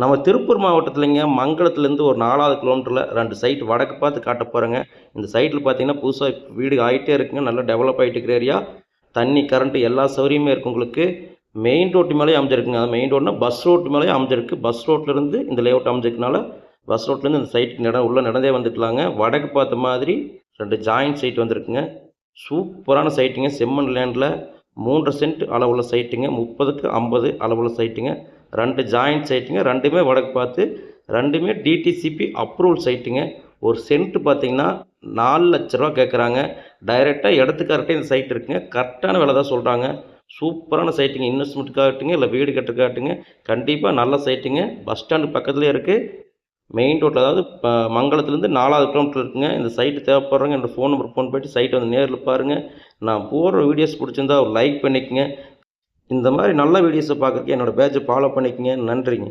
நம்ம திருப்பூர் மாவட்டத்திலங்க மங்களத்துலேருந்து ஒரு 4வது கிலோமீட்டரில் 2 சைட் வடக்கு பார்த்து காட்ட போகிறேங்க. இந்த சைட்டில் பார்த்தீங்கன்னா புதுசா வீடு ஆயிட்டே இருக்குங்க. நல்லா டெவலப் ஆயிட்டு இருக்கிற ஏரியா. தண்ணி, கரண்ட் எல்லா சௌகரியமுமே இருக்கு உங்களுக்கு. மெயின் ரோட்டு மேலேயே அமைஞ்சிருக்குங்க. அது மெயின் ரோடுனா பஸ் ரோட்டு மேலேயே அமைஞ்சிருக்கு. பஸ் ரோட்லேருந்து இந்த லேஅவுட் அமைஞ்சிருக்கனால, பஸ் ரோட்லேருந்து இந்த சைட்டுக்கு உள்ள நடந்தே வந்துக்கலாங்க. வடக்கு பார்த்த மாதிரி 2 ஜாயிண்ட் சைட் வந்திருக்குங்க. சூப்பரான சைட்டுங்க. செம்மண் லேண்டில் 3 சென்ட் அளவுள்ள சைட்டுங்க. 30க்கு 50 அளவுள்ள சைட்டுங்க. 2 ஜாயிண்ட் சைட்டுங்க. 2மே வடக்கு பார்த்து, 2மே டிடிசிபி அப்ரூவல் சைட்டுங்க. ஒரு சென்ட் பார்த்தீங்கன்னா ரூ. 4,00,000 கேட்குறாங்க. டைரெக்டாக இடத்துக்கார்ட்டே இந்த சைட் இருக்குங்க. கரெக்டான விலை தான் சொல்கிறாங்க. சூப்பரான சைட்டுங்க. இன்வெஸ்ட்மெண்ட்டுக்காகட்டுங்க, இல்லை வீடு கட்டுறதுக்காகட்டுங்க, கண்டிப்பாக நல்ல சைட்டுங்க. பஸ் ஸ்டாண்டு பக்கத்துலேயே இருக்குது. மெயின் ரோட்டில், அதாவது மங்களத்துலேருந்து 4வது கிலோமீட்டர் இருக்குங்க. இந்த சைட்டு தேவைப்படுறவங்க என்னோடய ஃபோன் நம்பர் ஃபோன் பண்ணிட்டு சைட்டை வந்து நேரில் பாருங்கள். நான் போடுற வீடியோஸ் பிடிச்சிருந்தா ஒரு லைக் பண்ணிக்கங்க. இந்த மாதிரி நல்ல வீடியோஸை பார்க்குறதுக்கு என்னோடய பேஜை ஃபாலோ பண்ணிக்கங்க. நன்றிங்க.